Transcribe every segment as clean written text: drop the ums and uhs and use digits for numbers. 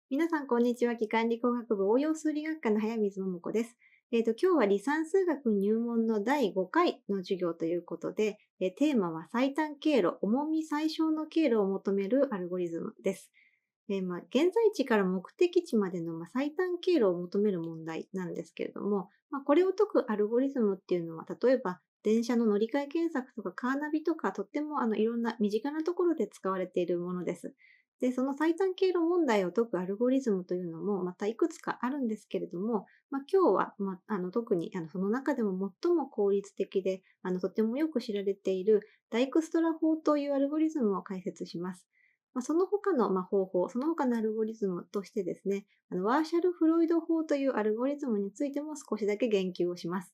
皆さん、こんにちは。機関理工学部応用数理学科の早水桃子です。今日は離散数学入門の第5回の授業ということで、テーマは最短経路、重み最小の経路を求めるアルゴリズムです。現在地から目的地までの、最短経路を求める問題なんですけれども、これを解くアルゴリズムっていうのは、例えば電車の乗り換え検索とかカーナビとか、とってもいろんな身近なところで使われているものです。で、その最短経路問題を解くアルゴリズムというのもまたいくつかあるんですけれども、今日は、特にその中でも最も効率的でとてもよく知られているダイクストラ法というアルゴリズムを解説します。その他の方法、その他のアルゴリズムとしてですね、ワーシャル・フロイド法というアルゴリズムについても少しだけ言及をします。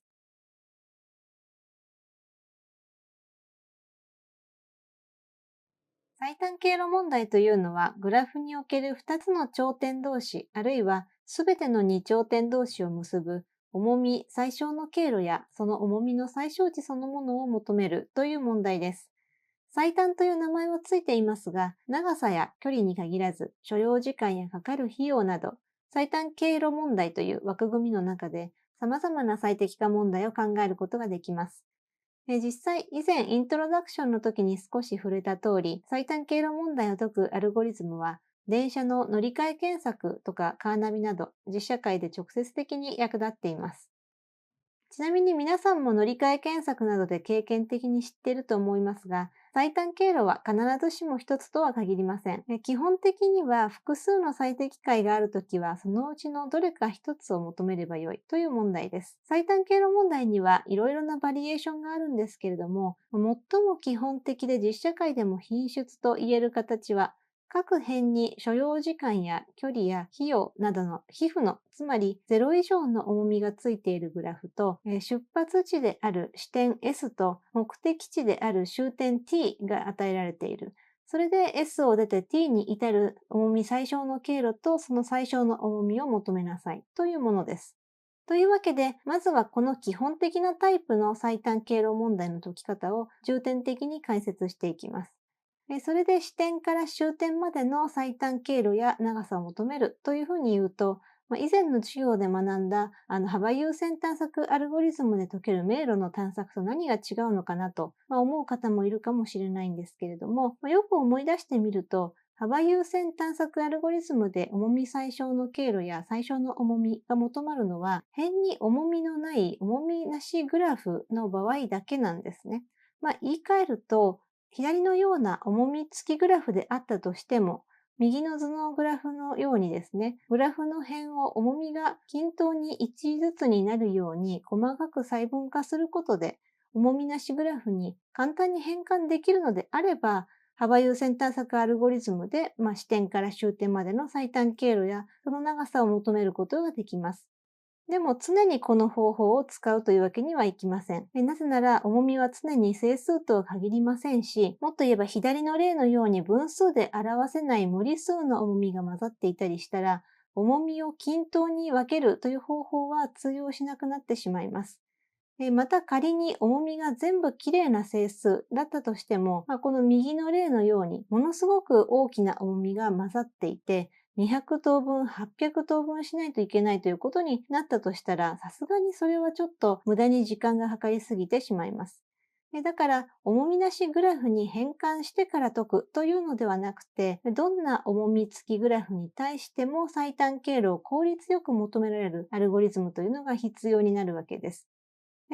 最短経路問題というのは、グラフにおける2つの頂点同士、あるいはすべての2頂点同士を結ぶ、重み最小の経路やその重みの最小値そのものを求めるという問題です。最短という名前はついていますが、長さや距離に限らず、所要時間やかかる費用など、最短経路問題という枠組みの中で、様々な最適化問題を考えることができます。実際、以前イントロダクションの時に少し触れた通り、最短経路問題を解くアルゴリズムは、電車の乗り換え検索とかカーナビなど、実社会で直接的に役立っています。ちなみに皆さんも乗り換え検索などで経験的に知っていると思いますが、最短経路は必ずしも一つとは限りません。基本的には複数の最適解があるときは、そのうちのどれか一つを求めればよいという問題です。最短経路問題にはいろいろなバリエーションがあるんですけれども、最も基本的で実社会でも品質と言える形は、各辺に所要時間や距離や費用などの皮膚の、つまり0以上の重みがついているグラフと、出発地である視点 S と目的地である終点 T が与えられている。それで S を出て T に至る重み最小の経路とその最小の重みを求めなさいというものです。というわけで、まずはこの基本的なタイプの最短経路問題の解き方を重点的に解説していきます。それで支点から終点までの最短経路や長さを求めるというふうに言うと、以前の授業で学んだ幅優先探索アルゴリズムで解ける迷路の探索と何が違うのかなと、思う方もいるかもしれないんですけれども、よく思い出してみると、幅優先探索アルゴリズムで重み最小の経路や最小の重みが求まるのは、辺に重みのない重みなしグラフの場合だけなんですね。言い換えると、左のような重み付きグラフであったとしても、右の図のグラフのようにですね、グラフの辺を重みが均等に1ずつになるように細かく細分化することで、重みなしグラフに簡単に変換できるのであれば、幅優先探索アルゴリズムで、支点から終点までの最短経路やその長さを求めることができます。でも常にこの方法を使うというわけにはいきません。なぜなら重みは常に整数とは限りませんし、もっと言えば左の例のように分数で表せない無理数の重みが混ざっていたりしたら、重みを均等に分けるという方法は通用しなくなってしまいます。また仮に重みが全部きれいな整数だったとしても、この右の例のようにものすごく大きな重みが混ざっていて、200等分、800等分しないといけないということになったとしたら、さすがにそれはちょっと無駄に時間がかかりすぎてしまいます。だから、重みなしグラフに変換してから解くというのではなくて、どんな重み付きグラフに対しても最短経路を効率よく求められるアルゴリズムというのが必要になるわけです。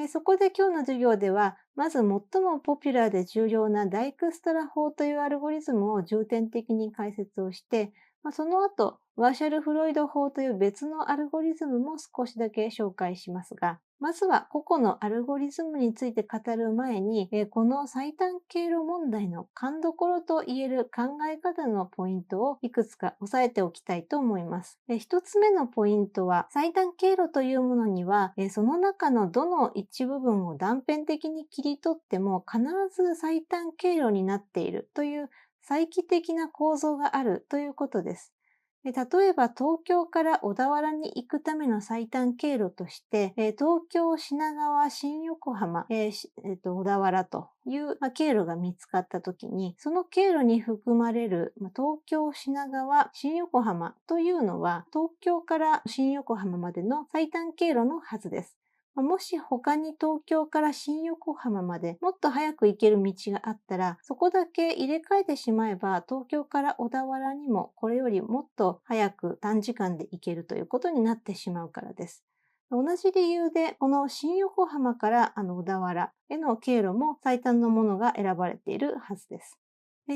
そこで今日の授業では、まず最もポピュラーで重要なダイクストラ法というアルゴリズムを重点的に解説をして、その後、ワーシャル・フロイド法という別のアルゴリズムも少しだけ紹介しますが、まずは個々のアルゴリズムについて語る前に、この最短経路問題の勘どころと言える考え方のポイントをいくつか押さえておきたいと思います。一つ目のポイントは、最短経路というものには、その中のどの一部分を断片的に切り取っても必ず最短経路になっているという再帰的な構造があるということです。例えば東京から小田原に行くための最短経路として、東京、品川、新横浜、小田原という、経路が見つかったときに、その経路に含まれる、東京、品川、新横浜というのは、東京から新横浜までの最短経路のはずです。もし他に東京から新横浜までもっと早く行ける道があったら、そこだけ入れ替えてしまえば、東京から小田原にもこれよりもっと早く短時間で行けるということになってしまうからです。同じ理由で、この新横浜から小田原への経路も最短のものが選ばれているはずです。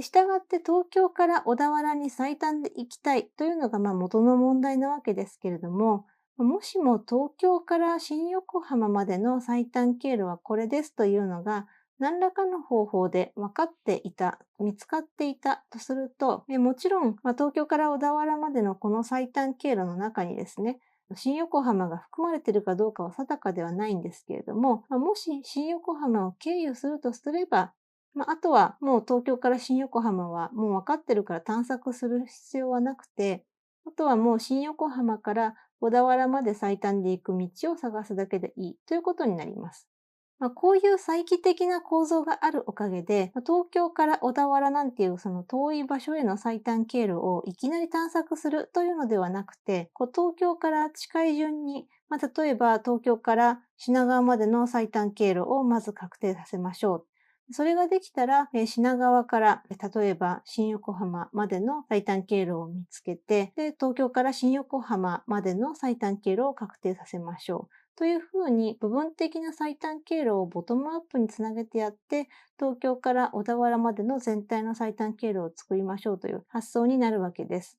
したがって東京から小田原に最短で行きたいというのが元の問題なわけですけれども、もしも東京から新横浜までの最短経路はこれですというのが何らかの方法で分かっていた、見つかっていたとすると、もちろん、東京から小田原までのこの最短経路の中にですね、新横浜が含まれているかどうかは定かではないんですけれども、もし新横浜を経由するとすれば、あとはもう東京から新横浜はもう分かってるから探索する必要はなくて、あとはもう新横浜から小田原まで最短で行く道を探すだけでいいということになります。こういう再帰的な構造があるおかげで、東京から小田原なんていうその遠い場所への最短経路をいきなり探索するというのではなくて、東京から近い順に、例えば東京から品川までの最短経路をまず確定させましょう。それができたら、品川から、例えば新横浜までの最短経路を見つけて、で、東京から新横浜までの最短経路を確定させましょう。というふうに部分的な最短経路をボトムアップにつなげてやって、東京から小田原までの全体の最短経路を作りましょうという発想になるわけです。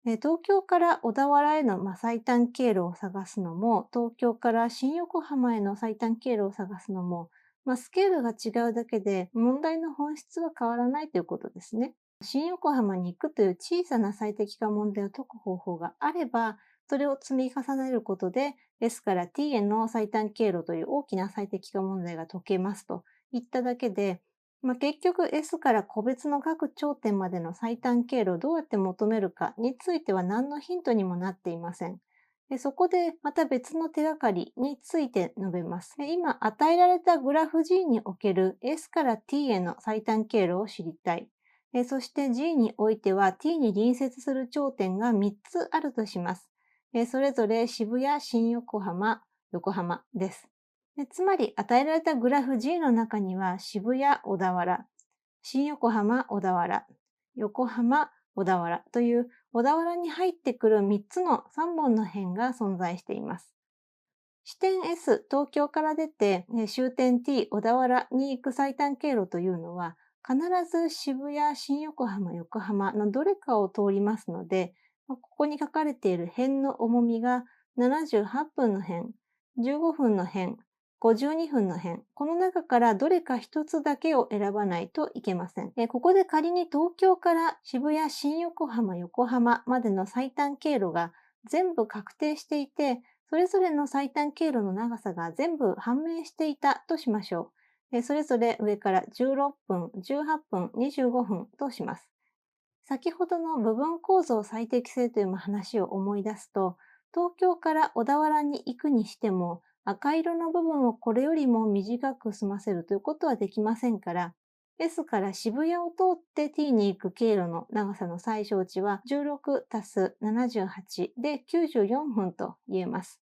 東京から小田原への最短経路を探すのも、東京から新横浜への最短経路を探すのも、スケールが違うだけで問題の本質は変わらないということですね。新横浜に行くという小さな最適化問題を解く方法があれば、それを積み重ねることで S から T への最短経路という大きな最適化問題が解けますといっただけで、結局 S から個別の各頂点までの最短経路をどうやって求めるかについては何のヒントにもなっていません。そこでまた別の手がかりについて述べます。今与えられたグラフ G における S から T への最短経路を知りたい。そして G においては T に隣接する頂点が3つあるとします。それぞれ渋谷、新横浜、横浜です。つまり与えられたグラフ G の中には渋谷、小田原、新横浜、小田原、横浜、小田原という小田原に入ってくる3つの3本の辺が存在しています。支点 S、東京から出て終点 T、小田原に行く最短経路というのは必ず渋谷、新横浜、横浜のどれかを通りますので、ここに書かれている辺の重みが78分の辺、15分の辺、52分の辺、この中からどれか一つだけを選ばないといけません。ここで仮に東京から渋谷、新横浜、横浜までの最短経路が全部確定していて、それぞれの最短経路の長さが全部判明していたとしましょう。それぞれ上から16分、18分、25分とします。先ほどの部分構造最適性という話を思い出すと、東京から小田原に行くにしても、赤色の部分をこれよりも短く済ませるということはできませんから、S から渋谷を通って T に行く経路の長さの最小値は16たす78で94分と言えます。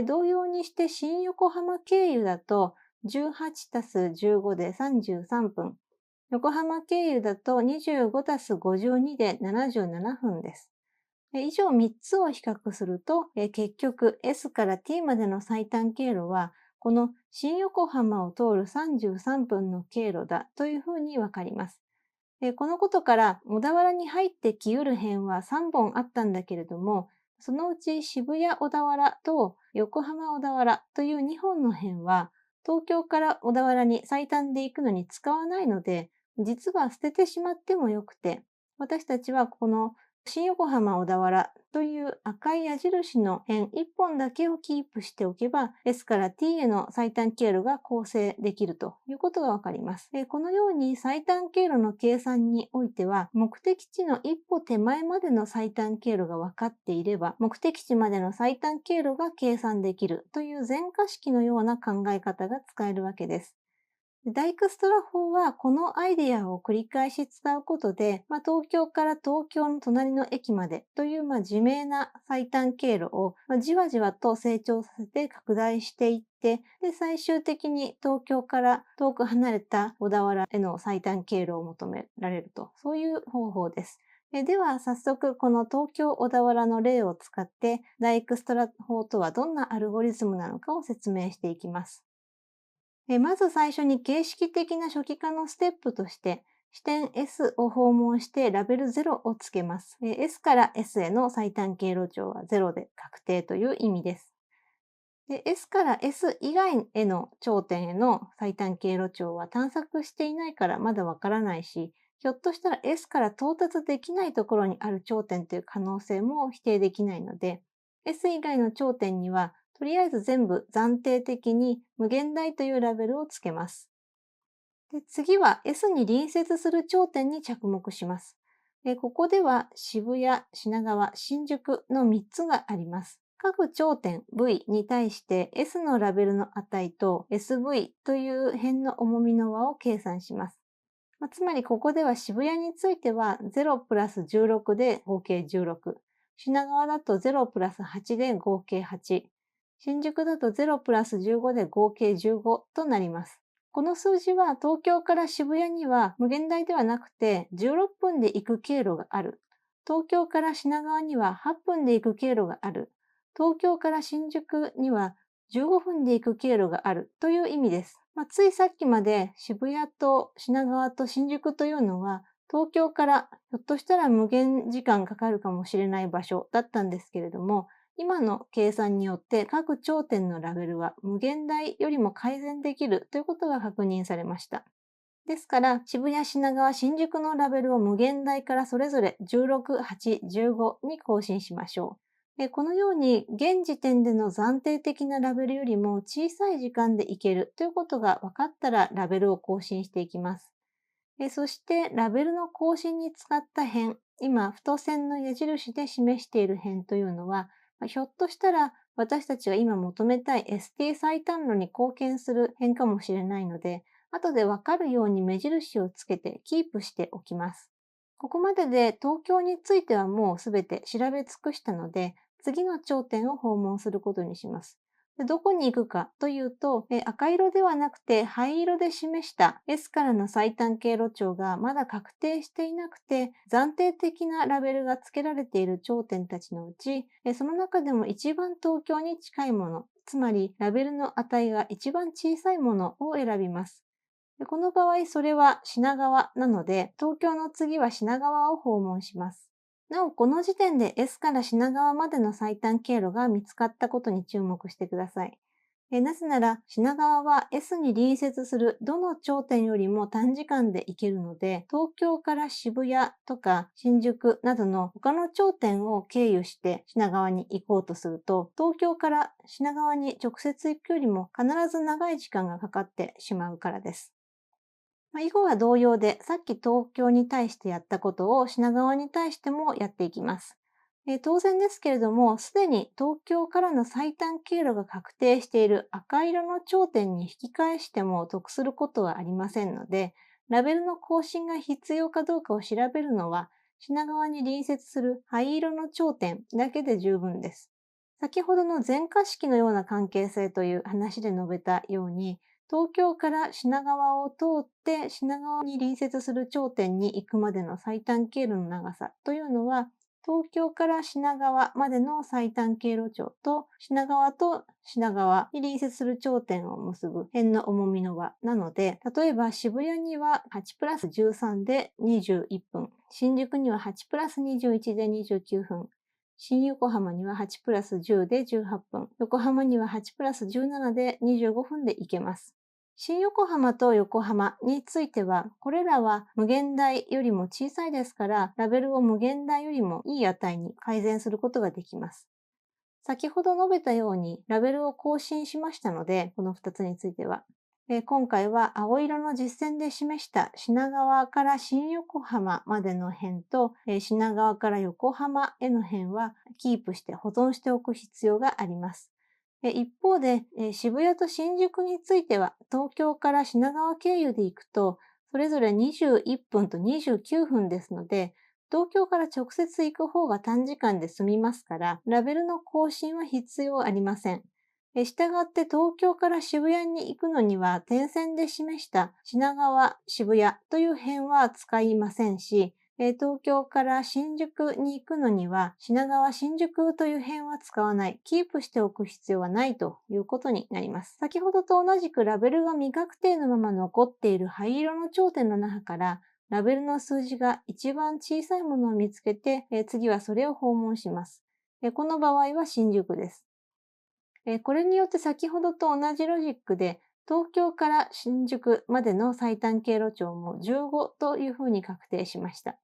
同様にして新横浜経由だと18たす15で33分、横浜経由だと25たす52で77分です。以上3つを比較すると、結局 S から T までの最短経路は、この新横浜を通る33分の経路だというふうにわかります。このことから小田原に入ってきうる辺は3本あったんだけれども、そのうち渋谷小田原と横浜小田原という2本の辺は、東京から小田原に最短で行くのに使わないので、実は捨ててしまってもよくて、私たちはこの新横浜小田原という赤い矢印の辺1本だけをキープしておけば、S から T への最短経路が構成できるということがわかります。このように最短経路の計算においては、目的地の一歩手前までの最短経路が分かっていれば、目的地までの最短経路が計算できるという前科式のような考え方が使えるわけです。ダイクストラ法はこのアイデアを繰り返し使うことで、東京から東京の隣の駅までという自明な最短経路をじわじわと成長させて拡大していって、で最終的に東京から遠く離れた小田原への最短経路を求められると、そういう方法です。では早速この東京小田原の例を使ってダイクストラ法とはどんなアルゴリズムなのかを説明していきます。まず最初に形式的な初期化のステップとして、視点 S を訪問してラベル0をつけます。S から S への最短経路長は0で確定という意味です。S から S 以外への頂点への最短経路長は探索していないからまだわからないし、ひょっとしたら S から到達できないところにある頂点という可能性も否定できないので、S 以外の頂点にはとりあえず全部暫定的に無限大というラベルをつけます。で次は S に隣接する頂点に着目します。ここでは渋谷、品川、新宿の3つがあります。各頂点 V に対して S のラベルの値と SV という辺の重みの和を計算します。つまりここでは渋谷については0プラス16で合計16。品川だと0プラス8で合計8。新宿だと0プラス15で合計15となります。この数字は東京から渋谷には無限大ではなくて16分で行く経路がある。東京から品川には8分で行く経路がある。東京から新宿には15分で行く経路があるという意味です。ついさっきまで渋谷と品川と新宿というのは東京からひょっとしたら無限時間かかるかもしれない場所だったんですけれども、今の計算によって各頂点のラベルは無限大よりも改善できるということが確認されました。ですから、渋谷、品川、新宿のラベルを無限大からそれぞれ16、8、15に更新しましょう。このように、現時点での暫定的なラベルよりも小さい時間でいけるということが分かったらラベルを更新していきます。そして、ラベルの更新に使った辺、今、太線の矢印で示している辺というのは、ひょっとしたら私たちが今求めたい ST 最短路に貢献する辺かもしれないので、後でわかるように目印をつけてキープしておきます。ここまでで東京についてはもうすべて調べ尽くしたので、次の頂点を訪問することにします。どこに行くかというと、赤色ではなくて灰色で示した S からの最短経路長がまだ確定していなくて、暫定的なラベルが付けられている頂点たちのうち、その中でも一番東京に近いもの、つまりラベルの値が一番小さいものを選びます。この場合、それは品川なので、東京の次は品川を訪問します。なお、この時点で S から品川までの最短経路が見つかったことに注目してください。なぜなら、品川は S に隣接するどの頂点よりも短時間で行けるので、東京から渋谷とか新宿などの他の頂点を経由して品川に行こうとすると、東京から品川に直接行くよりも必ず長い時間がかかってしまうからです。以後は同様で、さっき東京に対してやったことを品川に対してもやっていきます。当然ですけれども、すでに東京からの最短経路が確定している赤色の頂点に引き返しても得することはありませんので、ラベルの更新が必要かどうかを調べるのは、品川に隣接する灰色の頂点だけで十分です。先ほどの前科式のような関係性という話で述べたように、東京から品川を通って品川に隣接する頂点に行くまでの最短経路の長さというのは、東京から品川までの最短経路長と品川と品川に隣接する頂点を結ぶ辺の重みの和なので、例えば渋谷には8プラス13で21分、新宿には8プラス21で29分、新横浜には8プラス10で18分、横浜には8プラス17で25分で行けます。新横浜と横浜については、これらは無限大よりも小さいですから、ラベルを無限大よりもいい値に改善することができます。先ほど述べたように、ラベルを更新しましたので、この2つについては。今回は青色の実線で示した品川から新横浜までの辺と、品川から横浜への辺はキープして保存しておく必要があります。一方で、渋谷と新宿については、東京から品川経由で行くと、それぞれ21分と29分ですので、東京から直接行く方が短時間で済みますから、ラベルの更新は必要ありません。したがって東京から渋谷に行くのには、点線で示した品川、渋谷という辺は使いませんし、東京から新宿に行くのには、品川、新宿という辺は使わない、キープしておく必要はないということになります。先ほどと同じくラベルが未確定のまま残っている灰色の頂点の中から、ラベルの数字が一番小さいものを見つけて、次はそれを訪問します。この場合は新宿です。これによって先ほどと同じロジックで、東京から新宿までの最短経路長も15というふうに確定しました。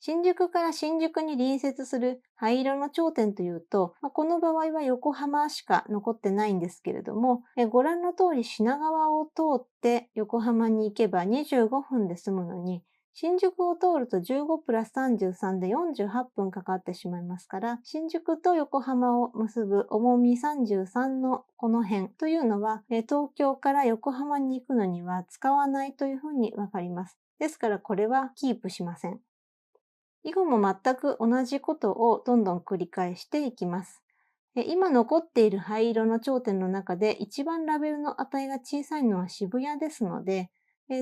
新宿から新宿に隣接する灰色の頂点というと、この場合は横浜しか残ってないんですけれども、ご覧の通り品川を通って横浜に行けば25分で済むのに、新宿を通ると15プラス33で48分かかってしまいますから、新宿と横浜を結ぶ重み33のこの辺というのは、東京から横浜に行くのには使わないというふうにわかります。ですからこれはキープしません。以後も全く同じことをどんどん繰り返していきます。今残っている灰色の頂点の中で一番ラベルの値が小さいのは渋谷ですので、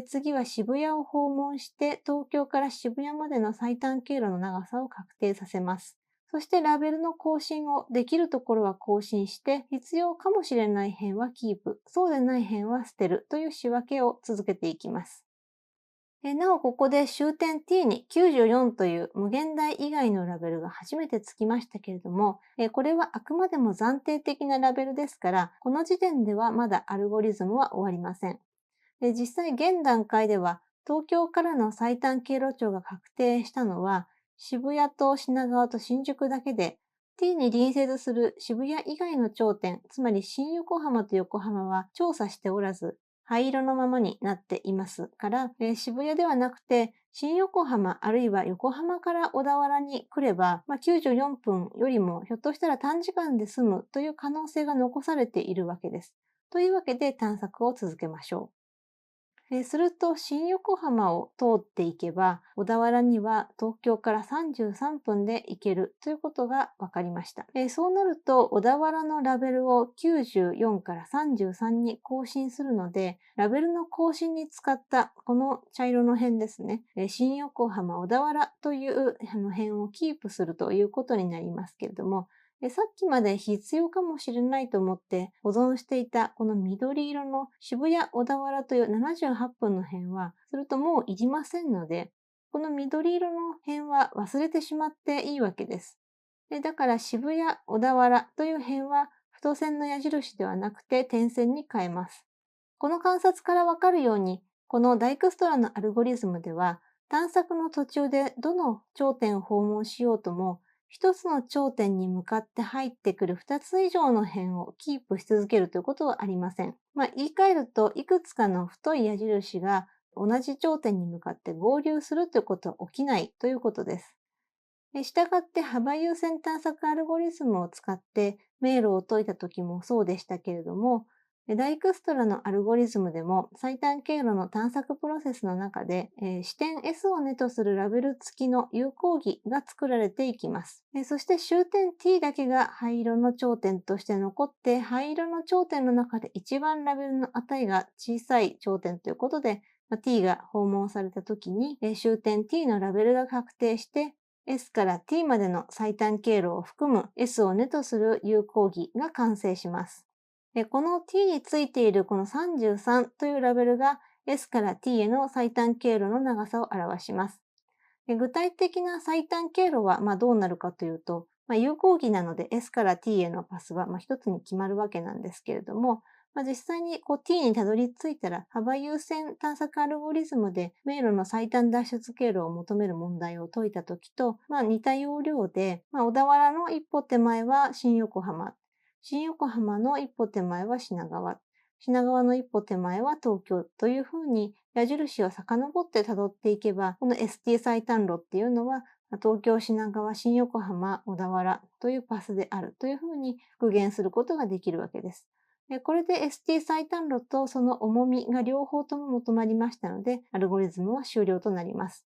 次は渋谷を訪問して東京から渋谷までの最短経路の長さを確定させます。そしてラベルの更新をできるところは更新して、必要かもしれない辺はキープ、そうでない辺は捨てるという仕分けを続けていきます。なおここで終点 T に94という無限大以外のラベルが初めてつきましたけれども、これはあくまでも暫定的なラベルですから、この時点ではまだアルゴリズムは終わりません。実際現段階では東京からの最短経路長が確定したのは渋谷と品川と新宿だけで、T に隣接する渋谷以外の頂点、つまり新横浜と横浜は調査しておらず、灰色のままになっていますから、渋谷ではなくて、新横浜あるいは横浜から小田原に来れば、94分よりもひょっとしたら短時間で済むという可能性が残されているわけです。というわけで探索を続けましょう。すると、新横浜を通っていけば、小田原には東京から33分で行けるということが分かりました。そうなると、小田原のラベルを94から33に更新するので、ラベルの更新に使ったこの茶色の辺ですね、新横浜小田原という辺をキープするということになりますけれども、さっきまで必要かもしれないと思って保存していたこの緑色の渋谷小田原という78分の辺は、するともういりませんので、この緑色の辺は忘れてしまっていいわけです。だから渋谷小田原という辺は太線の矢印ではなくて点線に変えます。この観察からわかるように、このダイクストラのアルゴリズムでは、探索の途中でどの頂点を訪問しようとも、一つの頂点に向かって入ってくる二つ以上の辺をキープし続けるということはありません。言い換えると、いくつかの太い矢印が同じ頂点に向かって合流するということは起きないということです。したがって幅優先探索アルゴリズムを使って迷路を解いた時もそうでしたけれども、ダイクストラのアルゴリズムでも最短経路の探索プロセスの中で、視点 S をネとするラベル付きの有効儀が作られていきます。そして終点 T だけが灰色の頂点として残って、灰色の頂点の中で一番ラベルの値が小さい頂点ということで、T が訪問された時に、終点 T のラベルが確定して、S から T までの最短経路を含む S をネとする有効儀が完成します。この T についているこの33というラベルが S から T への最短経路の長さを表します。具体的な最短経路はどうなるかというと、有効儀なので S から T へのパスは一つに決まるわけなんですけれども、実際にt にたどり着いたら、幅優先探索アルゴリズムで迷路の最短脱出経路を求める問題を解いたときと、似た要領で、小田原の一歩手前は新横浜、新横浜の一歩手前は品川、品川の一歩手前は東京というふうに矢印を遡ってたどっていけば、この ST 最短路っていうのは、東京、品川、新横浜、小田原というパスであるというふうに復元することができるわけです。これで ST 最短路とその重みが両方とも求まりましたので、アルゴリズムは終了となります。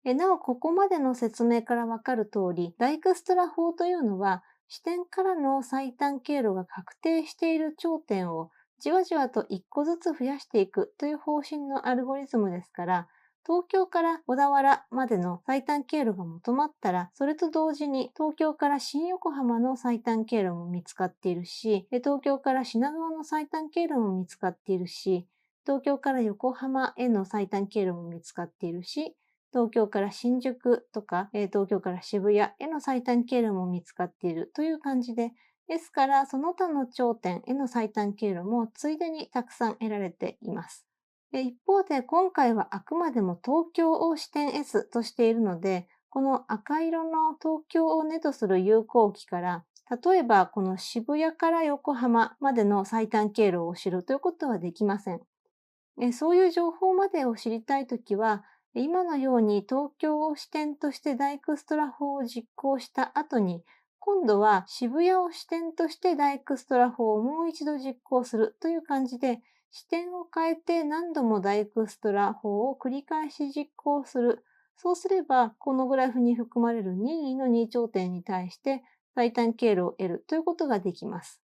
なお、ここまでの説明からわかる通り、ダイクストラ法というのは、視点からの最短経路が確定している頂点をじわじわと1個ずつ増やしていくという方針のアルゴリズムですから、東京から小田原までの最短経路が求まったら、それと同時に東京から新横浜の最短経路も見つかっているし、東京から品川の最短経路も見つかっているし、東京から横浜への最短経路も見つかっているし、東京から新宿とか、東京から渋谷への最短経路も見つかっているという感じで、ですから、その他の頂点への最短経路もついでにたくさん得られています。一方で、今回はあくまでも東京を視点 S としているので、この赤色の東京を根とする有効期から、例えばこの渋谷から横浜までの最短経路を知るということはできません。そういう情報までを知りたいときは、今のように東京を視点としてダイクストラ法を実行した後に、今度は渋谷を視点としてダイクストラ法をもう一度実行するという感じで、視点を変えて何度もダイクストラ法を繰り返し実行する。そうすれば、このグラフに含まれる任意の2頂点に対して最短経路を得るということができます。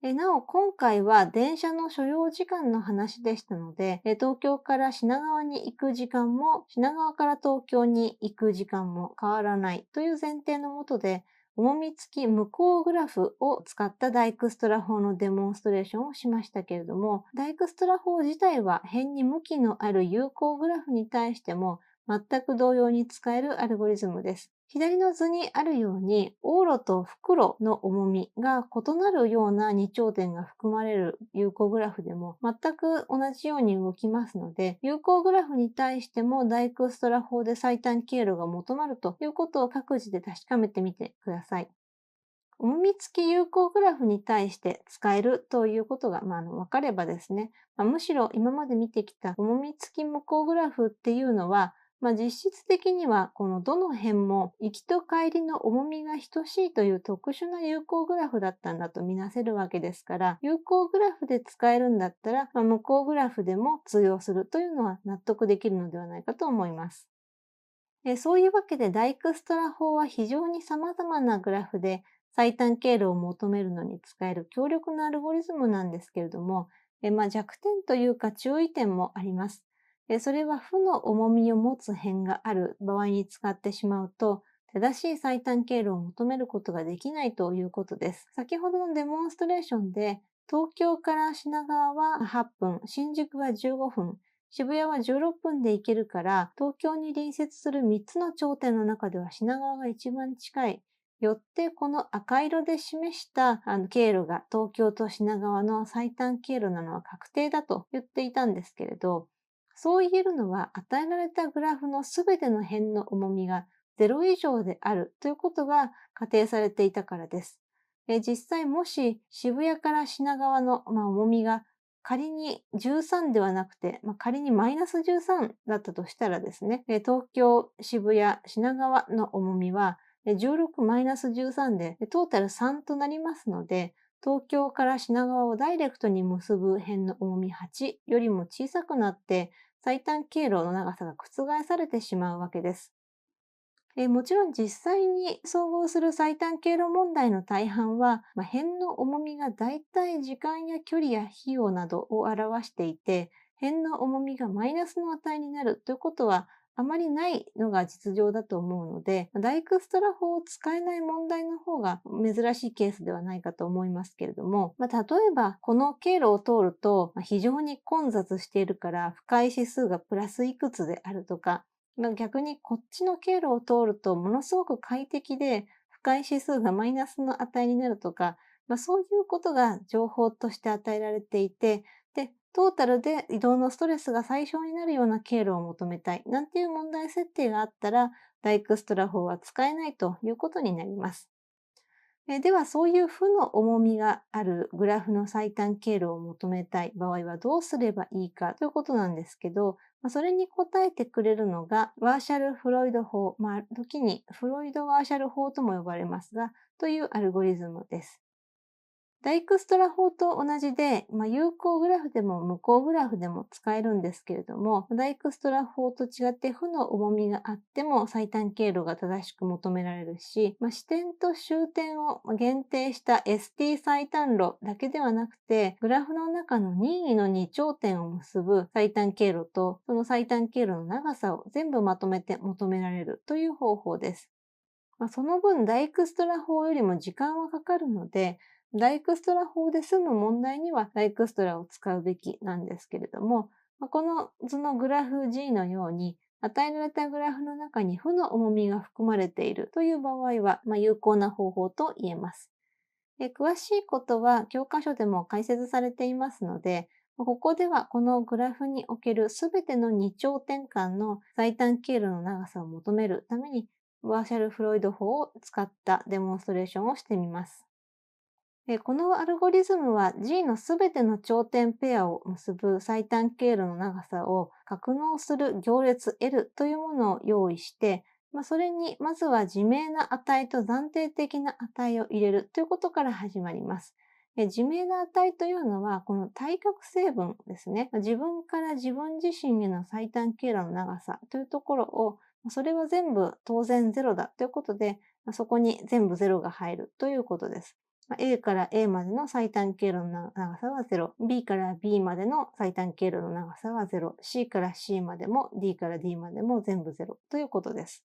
なお、今回は電車の所要時間の話でしたので、東京から品川に行く時間も、品川から東京に行く時間も変わらないという前提のもとで、重み付き無効グラフを使ったダイクストラ法のデモンストレーションをしましたけれども、ダイクストラ法自体は辺に向きのある有効グラフに対しても全く同様に使えるアルゴリズムです。左の図にあるように、往路と復路の重みが異なるような2頂点が含まれる有効グラフでも全く同じように動きますので、有効グラフに対してもダイクストラ法で最短経路が求まるということを各自で確かめてみてください。重み付き有効グラフに対して使えるということが、分かればですね、むしろ今まで見てきた重み付き無効グラフっていうのは、実質的にはこのどの辺も行きと帰りの重みが等しいという特殊な有効グラフだったんだとみなせるわけですから、有効グラフで使えるんだったら、無効グラフでも通用するというのは納得できるのではないかと思います。そういうわけでダイクストラ法は非常に様々なグラフで最短経路を求めるのに使える強力なアルゴリズムなんですけれども、弱点というか注意点もあります。それは負の重みを持つ辺がある場合に使ってしまうと、正しい最短経路を求めることができないということです。先ほどのデモンストレーションで、東京から品川は8分、新宿は15分、渋谷は16分で行けるから、東京に隣接する3つの頂点の中では品川が一番近い。よってこの赤色で示した経路が東京と品川の最短経路なのは確定だと言っていたんですけれど、そう言えるのは与えられたグラフのすべての辺の重みが0以上であるということが仮定されていたからです。実際もし渋谷から品川の、重みが仮に13ではなくて、仮にマイナス13だったとしたらですね、東京、渋谷、品川の重みは16マイナス13でトータル3となりますので、東京から品川をダイレクトに結ぶ辺の重み8よりも小さくなって最短経路の長さが覆されてしまうわけです。もちろん実際に総合する最短経路問題の大半は、辺の重みがだいたい時間や距離や費用などを表していて、辺の重みがマイナスの値になるということはあまりないのが実情だと思うので、ダイクストラ法を使えない問題の方が珍しいケースではないかと思いますけれども、例えばこの経路を通ると非常に混雑しているから不快指数がプラスいくつであるとか、逆にこっちの経路を通るとものすごく快適で不快指数がマイナスの値になるとか、そういうことが情報として与えられていて、で、トータルで移動のストレスが最小になるような経路を求めたい、なんていう問題設定があったら、ダイクストラ法は使えないということになります。では、そういう負の重みがあるグラフの最短経路を求めたい場合はどうすればいいかということなんですけど、それに答えてくれるのがワーシャル・フロイド法、時にフロイド・ワーシャル法とも呼ばれますが、というアルゴリズムです。ダイクストラ法と同じで、有効グラフでも無効グラフでも使えるんですけれども、ダイクストラ法と違って負の重みがあっても最短経路が正しく求められるし、視点と終点を限定した ST 最短路だけではなくて、グラフの中の任意の2頂点を結ぶ最短経路と、その最短経路の長さを全部まとめて求められるという方法です。その分、ダイクストラ法よりも時間はかかるので、ダイクストラ法で済む問題にはダイクストラを使うべきなんですけれども、この図のグラフ G のように、与えられたグラフの中に負の重みが含まれているという場合は、有効な方法と言えます。詳しいことは教科書でも解説されていますので、ここではこのグラフにおけるすべての2頂点間の最短経路の長さを求めるために、ワーシャル・フロイド法を使ったデモンストレーションをしてみます。このアルゴリズムは G のすべての頂点ペアを結ぶ最短経路の長さを格納する行列 L というものを用意して、それにまずは自明な値と暫定的な値を入れるということから始まります。自明な値というのは、この対角成分ですね。自分から自分自身への最短経路の長さというところを、それは全部当然0だということで、そこに全部0が入るということです。A から A までの最短経路の長さは0、B から B までの最短経路の長さは0、C から C までも D から D までも全部0ということです。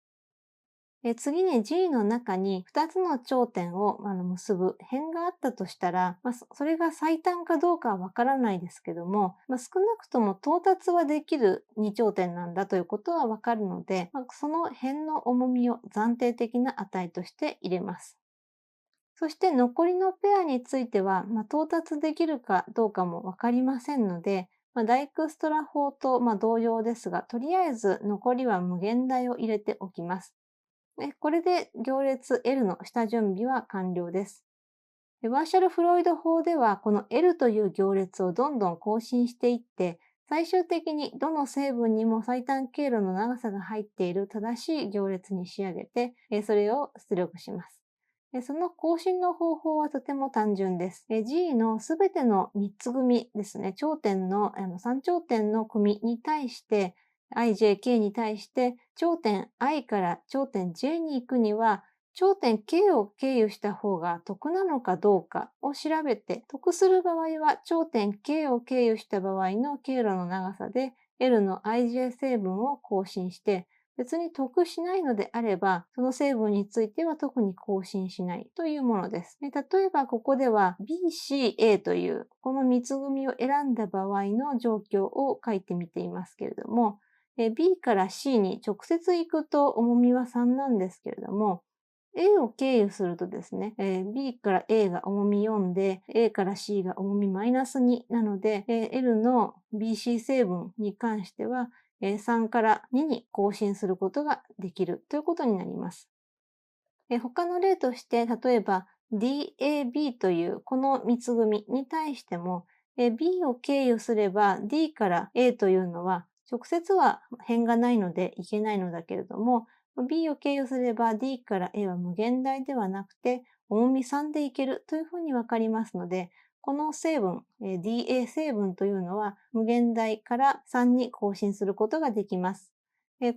次に G の中に2つの頂点を結ぶ辺があったとしたら、それが最短かどうかはわからないですけども、少なくとも到達はできる2頂点なんだということはわかるので、その辺の重みを暫定的な値として入れます。そして残りのペアについては、到達できるかどうかもわかりませんので、ダイクストラ法と同様ですが、とりあえず残りは無限大を入れておきます。これで行列 L の下準備は完了です。ワーシャル・フロイド法では、この L という行列をどんどん更新していって、最終的にどの成分にも最短経路の長さが入っている正しい行列に仕上げて、それを出力します。その更新の方法はとても単純です。G のすべての3つ組ですね、頂点の3頂点の組に対して、ijk に対して、頂点 i から頂点 j に行くには、頂点 k を経由した方が得なのかどうかを調べて、得する場合は頂点 k を経由した場合の経路の長さで L の ij 成分を更新して、別に得しないのであれば、その成分については特に更新しないというものです。例えばここでは BCA というこの3つ組を選んだ場合の状況を書いてみていますけれども、B から C に直接行くと重みは3なんですけれども、A を経由するとですね、B から A が重み4で、A から C が重みマイナス2なので、L の BC 成分に関しては、3から2に更新することができるということになります。他の例として、例えば DAB というこの3つ組に対しても、B を経由すれば D から A というのは直接は辺がないのでいけないのだけれども、B を経由すれば D から A は無限大ではなくて重み3でいけるというふうにわかりますので、この成分、DA 成分というのは無限大から3に更新することができます。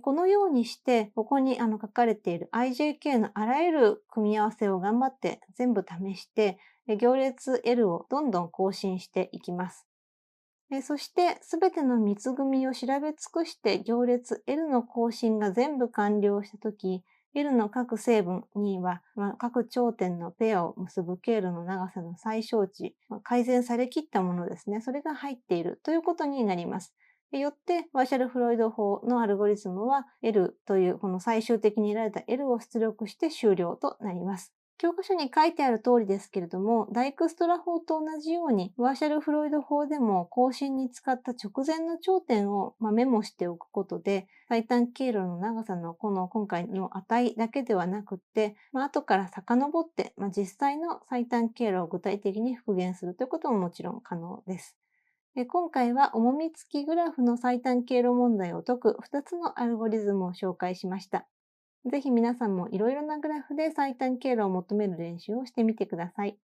このようにして、ここに書かれている IJK のあらゆる組み合わせを頑張って全部試して、行列 L をどんどん更新していきます。そして、すべての3つ組を調べ尽くして行列 L の更新が全部完了したとき、L の各成分には、各頂点のペアを結ぶ経路の長さの最小値、改善されきったものですね。それが入っているということになります。よって、ワーシャル・フロイド法のアルゴリズムは L というこの最終的に得られた L を出力して終了となります。教科書に書いてある通りですけれども、ダイクストラ法と同じように、マーシャル・フロイド法でも更新に使った直前の頂点を、メモしておくことで、最短経路の長さのこの今回の値だけではなくって、後から遡って、実際の最短経路を具体的に復元するということももちろん可能です。今回は重み付きグラフの最短経路問題を解く2つのアルゴリズムを紹介しました。ぜひ皆さんもいろいろなグラフで最短経路を求める練習をしてみてください。